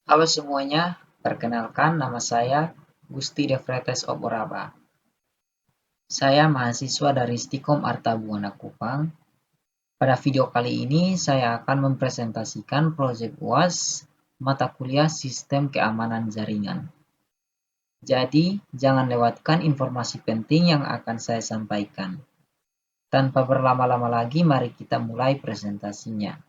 Halo semuanya, perkenalkan nama saya Gusti De Vretes Oboraba. Saya mahasiswa dari Stikom Arta Buana Kupang. Pada video kali ini saya akan mempresentasikan proyek UAS mata kuliah Sistem Keamanan Jaringan. Jadi, jangan lewatkan informasi penting yang akan saya sampaikan. Tanpa berlama-lama lagi, mari kita mulai presentasinya.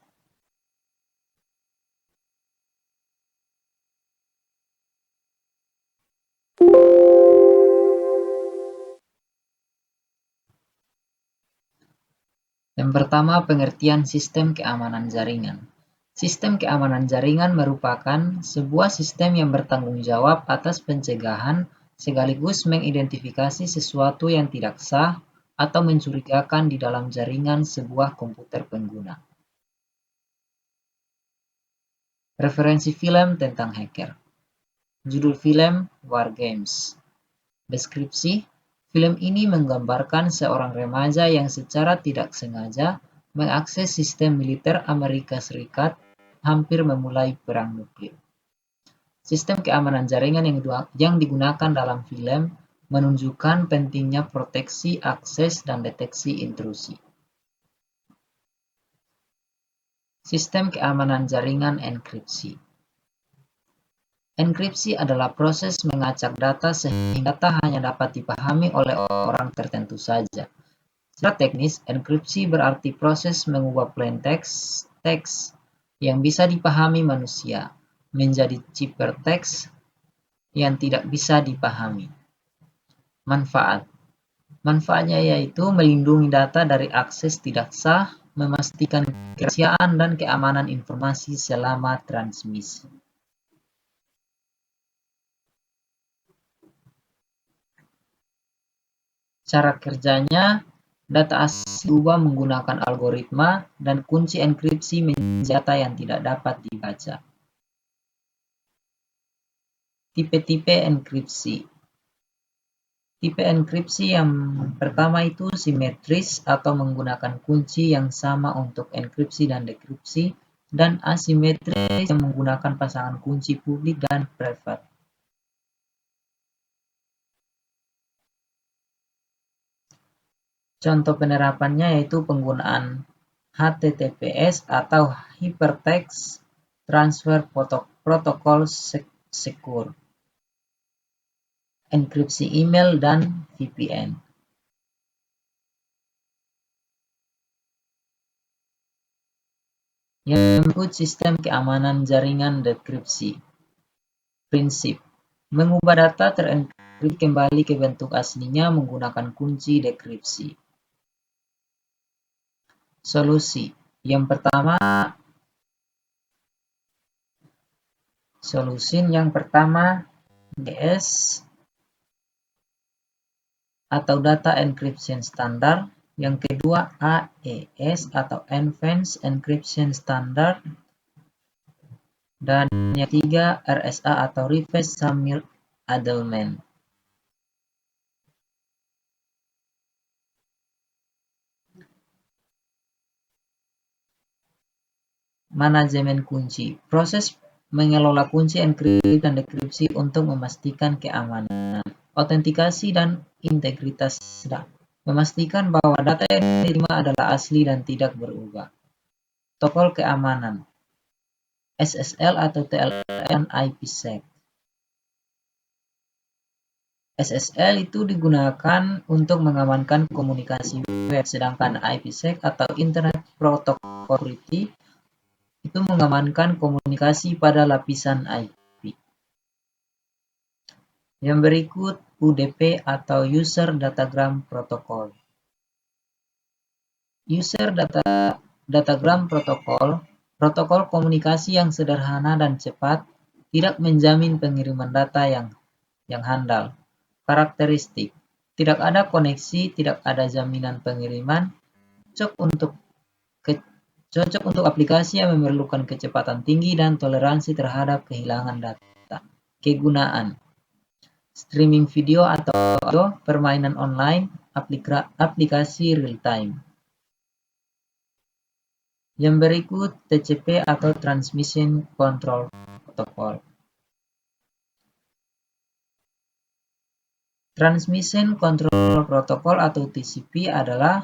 Yang pertama, pengertian sistem keamanan jaringan. Sistem keamanan jaringan merupakan sebuah sistem yang bertanggung jawab atas pencegahan sekaligus mengidentifikasi sesuatu yang tidak sah atau mencurigakan di dalam jaringan sebuah komputer pengguna. Referensi film tentang hacker. Judul film War Games. Deskripsi, film ini menggambarkan seorang remaja yang secara tidak sengaja mengakses sistem militer Amerika Serikat hampir memulai perang nuklir. Sistem keamanan jaringan yang digunakan dalam film menunjukkan pentingnya proteksi akses dan deteksi intrusi. Sistem keamanan jaringan enkripsi. Enkripsi adalah proses mengacak data sehingga data hanya dapat dipahami oleh orang tertentu saja. Secara teknis, enkripsi berarti proses mengubah plain teks yang bisa dipahami manusia menjadi ciphertext yang tidak bisa dipahami. Manfaat. Manfaatnya yaitu melindungi data dari akses tidak sah, memastikan kerahasiaan dan keamanan informasi selama transmisi. Cara kerjanya, data asli diubah menggunakan algoritma dan kunci enkripsi menjadi data yang tidak dapat dibaca. Tipe-tipe enkripsi. Tipe enkripsi yang pertama itu simetris atau menggunakan kunci yang sama untuk enkripsi dan dekripsi, dan asimetris yang menggunakan pasangan kunci publik dan privat. Contoh penerapannya yaitu penggunaan HTTPS atau Hypertext Transfer Protocol Secure, enkripsi email, dan VPN. Yang berikut sistem keamanan jaringan dekripsi. Prinsip: mengubah data terenkripsi kembali ke bentuk aslinya menggunakan kunci dekripsi. Solusi: yang pertama, DS atau Data Encryption Standard. Yang kedua, AES atau Advanced Encryption Standard. Dan yang ketiga, RSA atau Reverse Submit Addlement. Manajemen kunci. Proses mengelola kunci enkripsi dan dekripsi untuk memastikan keamanan, autentikasi, dan integritas data. Memastikan bahwa data yang diterima adalah asli dan tidak berubah. Protokol keamanan. SSL atau TLS dan IPsec. SSL itu digunakan untuk mengamankan komunikasi web, sedangkan IPsec atau Internet Protocol Security itu mengamankan komunikasi pada lapisan IP. Yang berikut UDP atau User Datagram Protocol. User Datagram Protocol, protokol komunikasi yang sederhana dan cepat, tidak menjamin pengiriman data yang handal. Karakteristik: tidak ada koneksi, tidak ada jaminan pengiriman, cocok untuk aplikasi yang memerlukan kecepatan tinggi dan toleransi terhadap kehilangan data. Kegunaan: streaming video atau audio, permainan online, aplikasi real-time. Yang berikut TCP atau Transmission Control Protocol. Transmission Control Protocol atau TCP adalah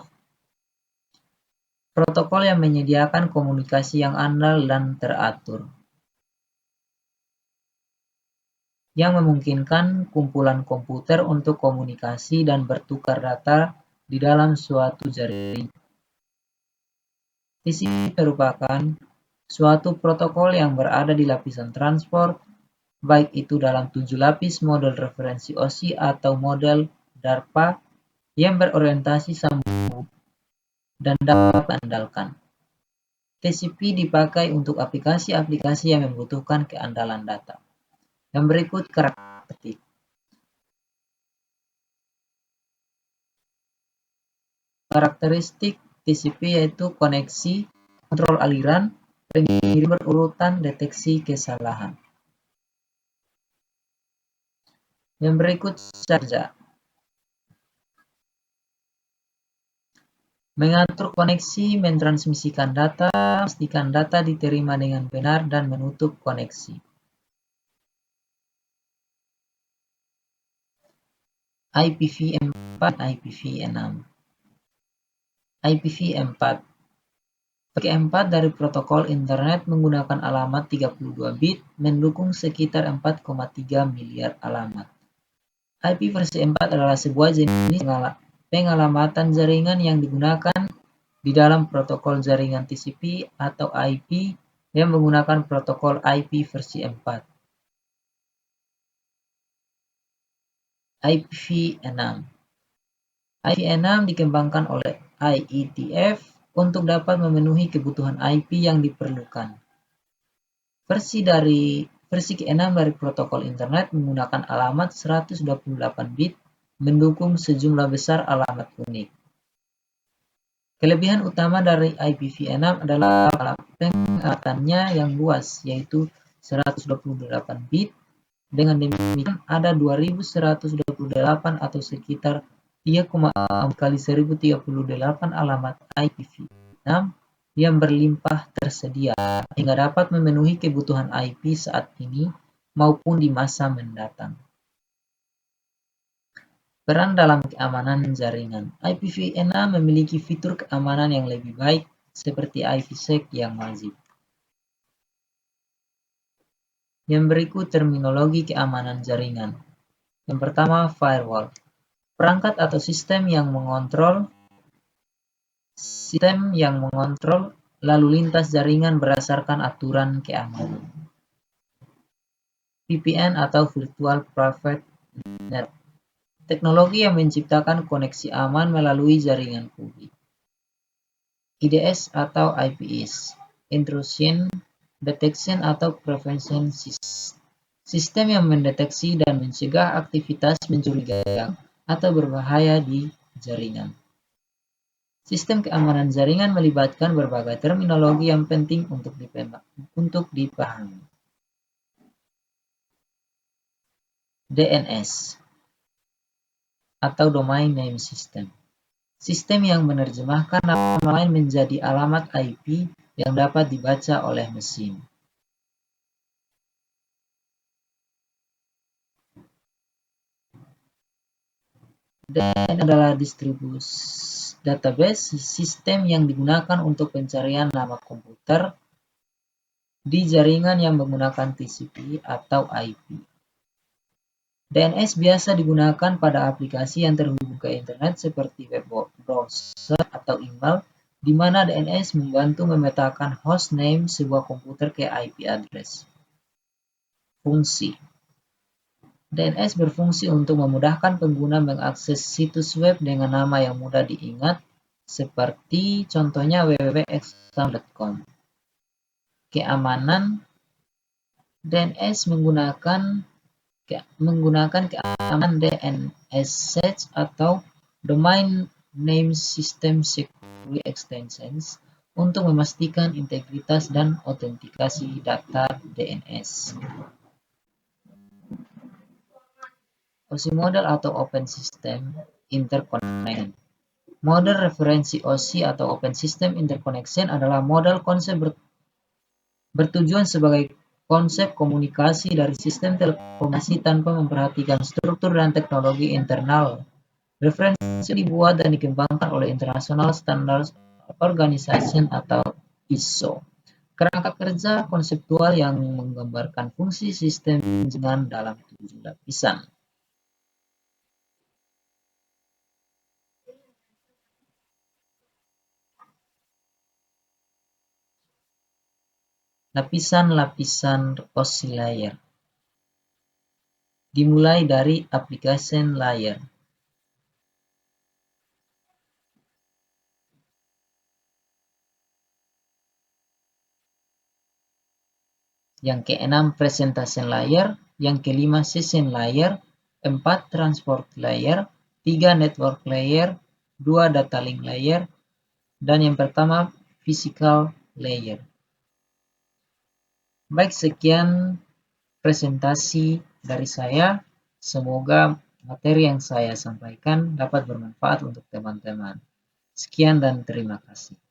protokol yang menyediakan komunikasi yang andal dan teratur, yang memungkinkan kumpulan komputer untuk komunikasi dan bertukar data di dalam suatu jaringan. TCP merupakan suatu protokol yang berada di lapisan transport, baik itu dalam 7 lapis model referensi OSI atau model DARPA yang berorientasi sambung dan dapat diandalkan. TCP dipakai untuk aplikasi-aplikasi yang membutuhkan keandalan data. Yang berikut karakteristik. Karakteristik TCP yaitu koneksi, kontrol aliran, pengirim berurutan, deteksi kesalahan. Yang berikut saja. Mengatur koneksi, mentransmisikan data, memastikan data diterima dengan benar, dan menutup koneksi. IPv4, IPv6. IPv4 Paket 4 dari protokol internet menggunakan alamat 32 bit, mendukung sekitar 4,3 miliar alamat. IP versi 4 adalah sebuah jenis pengalamatan jaringan yang digunakan di dalam protokol jaringan TCP atau IP yang menggunakan protokol IP versi 4. IPv6 IPv6 dikembangkan oleh IETF untuk dapat memenuhi kebutuhan IP yang diperlukan. Versi ke-6 dari protokol internet menggunakan alamat 128 bit, mendukung sejumlah besar alamat unik. Kelebihan utama dari IPv6 adalah pengamatannya yang luas, yaitu 128 bit. Dengan demikian, ada 2128 atau sekitar 3,4 kali 1038 alamat IPv6 yang berlimpah tersedia, hingga dapat memenuhi kebutuhan IP saat ini maupun di masa mendatang. Peran dalam keamanan jaringan. IPv6 memiliki fitur keamanan yang lebih baik seperti IPsec yang wajib. Yang berikut terminologi keamanan jaringan. Yang pertama, firewall. Perangkat atau sistem yang mengontrol lalu lintas jaringan berdasarkan aturan keamanan. VPN atau Virtual Private Network. Teknologi yang menciptakan koneksi aman melalui jaringan publik. IDS atau IPS, Intrusion Detection atau Prevention System. Sistem yang mendeteksi dan mencegah aktivitas mencurigakan atau berbahaya di jaringan. Sistem keamanan jaringan melibatkan berbagai terminologi yang penting untuk dipahami. DNS atau Domain Name System. Sistem yang menerjemahkan nama lain menjadi alamat IP yang dapat dibaca oleh mesin. DNS adalah distribusi database sistem yang digunakan untuk pencarian nama komputer di jaringan yang menggunakan TCP atau IP. DNS biasa digunakan pada aplikasi yang terhubung ke internet seperti web browser atau email, di mana DNS membantu memetakan hostname sebuah komputer ke IP address. Fungsi DNS berfungsi untuk memudahkan pengguna mengakses situs web dengan nama yang mudah diingat, seperti contohnya www.exam.com. Keamanan DNS menggunakan keamanan DNSSEC atau Domain Name System Security Extensions untuk memastikan integritas dan autentikasi data DNS. OSI model atau Open System Interconnection. Model referensi OSI atau Open System Interconnection adalah model konsep bertujuan sebagai Konsep komunikasi dari sistem telekomunikasi tanpa memperhatikan struktur dan teknologi internal. Referensi dibuat dan dikembangkan oleh International Standards Organization atau ISO. Kerangka kerja konseptual yang menggambarkan fungsi sistem jaringan dalam 7 lapisan. Lapisan-lapisan OSI layer. Dimulai dari application layer. Yang keenam presentation layer, yang kelima session layer, 4 transport layer, 3 network layer, 2 data link layer, dan yang pertama physical layer. Baik, sekian presentasi dari saya. Semoga materi yang saya sampaikan dapat bermanfaat untuk teman-teman. Sekian dan terima kasih.